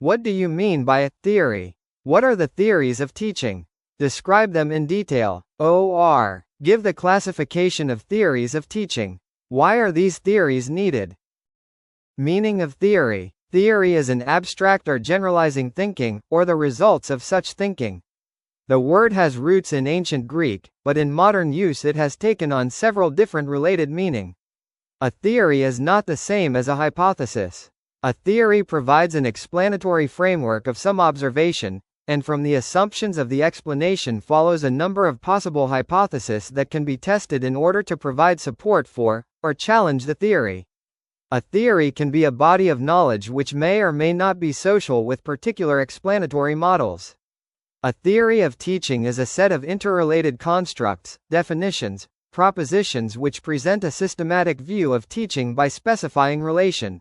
What do you mean by a theory? What are the theories of teaching? Describe them in detail. OR. Give the classification of theories of teaching. Why are these theories needed? Meaning of theory. Theory is an abstract or generalizing thinking, or the results of such thinking. The word has roots in ancient Greek, but in modern use it has taken on several different related meaning. A theory is not the same as a hypothesis. A theory provides an explanatory framework of some observation, and from the assumptions of the explanation follows a number of possible hypotheses that can be tested in order to provide support for, or challenge the theory. A theory can be a body of knowledge which may or may not be social with particular explanatory models. A theory of teaching is a set of interrelated constructs, definitions, propositions which present a systematic view of teaching by specifying relation.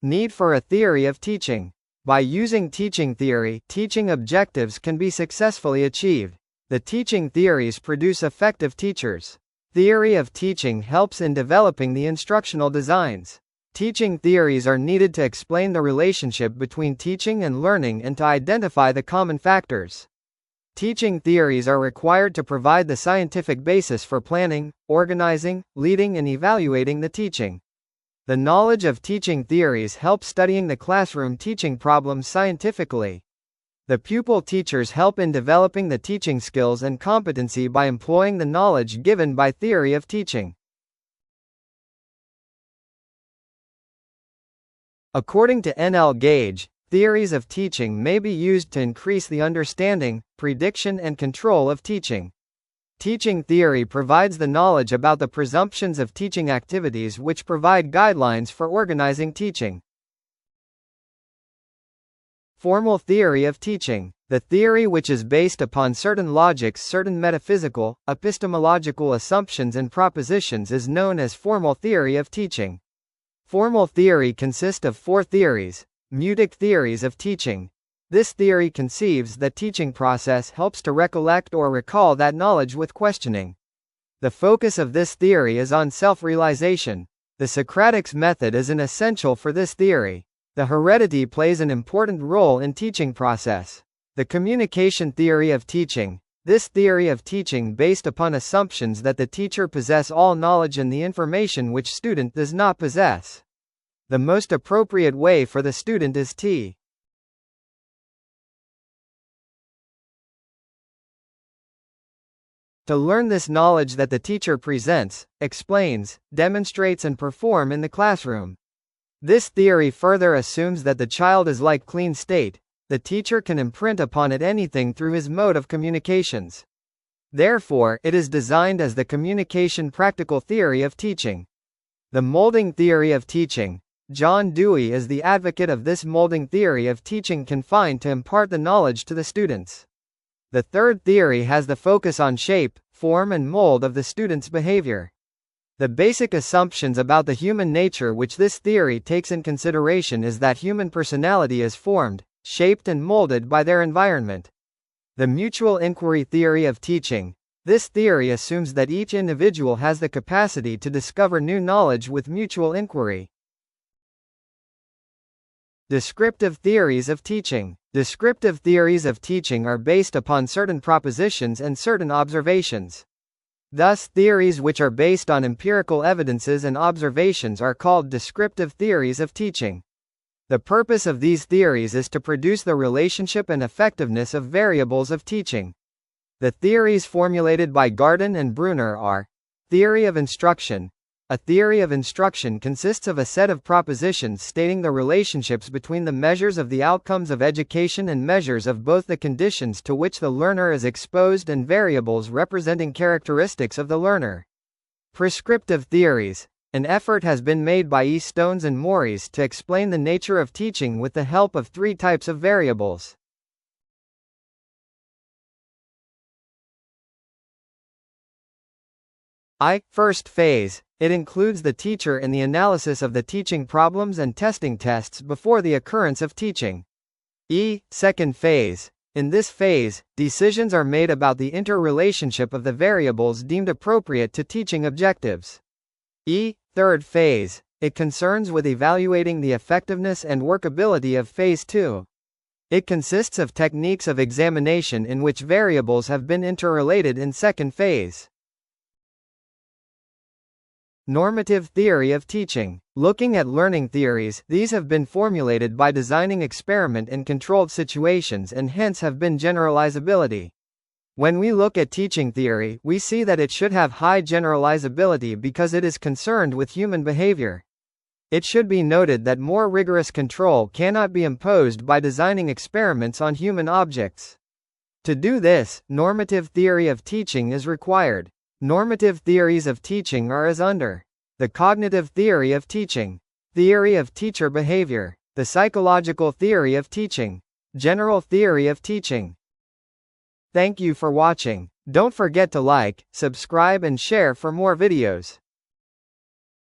Need for a theory of teaching. By using teaching theory, teaching objectives can be successfully achieved. The teaching theories produce effective teachers. Theory of teaching helps in developing the instructional designs. Teaching theories are needed to explain the relationship between teaching and learning and to identify the common factors. Teaching theories are required to provide the scientific basis for planning, organizing, leading, and evaluating the teaching. The knowledge of teaching theories helps studying the classroom teaching problems scientifically. The pupil teachers help in developing the teaching skills and competency by employing the knowledge given by theory of teaching. According to N.L. Gage, theories of teaching may be used to increase the understanding, prediction, and control of teaching. Teaching theory provides the knowledge about the presumptions of teaching activities which provide guidelines for organizing teaching. Formal theory of teaching. The theory which is based upon certain logics, certain metaphysical, epistemological assumptions and propositions is known as formal theory of teaching. Formal theory consists of four theories. Mutic theories of teaching. This theory conceives that teaching process helps to recollect or recall that knowledge with questioning. The focus of this theory is on self-realization. The Socratic method is an essential for this theory. The heredity plays an important role in teaching process. The communication theory of teaching. This theory of teaching based upon assumptions that the teacher possess all knowledge and the information which student does not possess. The most appropriate way for the student is to learn this knowledge that the teacher presents, explains, demonstrates and perform in the classroom. This theory further assumes that the child is like clean slate. The teacher can imprint upon it anything through his mode of communications. Therefore, it is designed as the communication practical theory of teaching. The molding theory of teaching. John Dewey is the advocate of this molding theory of teaching confined to impart the knowledge to the students. The third theory has the focus on shape, form and mold of the student's behavior. The basic assumptions about the human nature which this theory takes in consideration is that human personality is formed, shaped and molded by their environment. The mutual inquiry theory of teaching. This theory assumes that each individual has the capacity to discover new knowledge with mutual inquiry. Descriptive theories of teaching. Descriptive theories of teaching are based upon certain propositions and certain observations. Thus, theories which are based on empirical evidences and observations are called descriptive theories of teaching. The purpose of these theories is to produce the relationship and effectiveness of variables of teaching. The theories formulated by Garden and Brunner are: theory of instruction. A theory of instruction consists of a set of propositions stating the relationships between the measures of the outcomes of education and measures of both the conditions to which the learner is exposed and variables representing characteristics of the learner. Prescriptive theories. An effort has been made by E. Stones and Morris to explain the nature of teaching with the help of three types of variables. First phase. It includes the teacher in the analysis of the teaching problems and testing tests before the occurrence of teaching. Second phase. In this phase, decisions are made about the interrelationship of the variables deemed appropriate to teaching objectives. Third phase. It concerns with evaluating the effectiveness and workability of Phase 2. It consists of techniques of examination in which variables have been interrelated in second phase. Normative Theory of Teaching. Looking at learning theories, these have been formulated by designing experiment in controlled situations and hence have been generalizability. When we look at teaching theory, we see that it should have high generalizability because it is concerned with human behavior. It should be noted that more rigorous control cannot be imposed by designing experiments on human objects. To do this, normative theory of teaching is required. Normative theories of teaching are as under: the cognitive theory of teaching, theory of teacher behavior, the psychological theory of teaching, general theory of teaching. Thank you for watching. Don't forget to like, subscribe and share for more videos.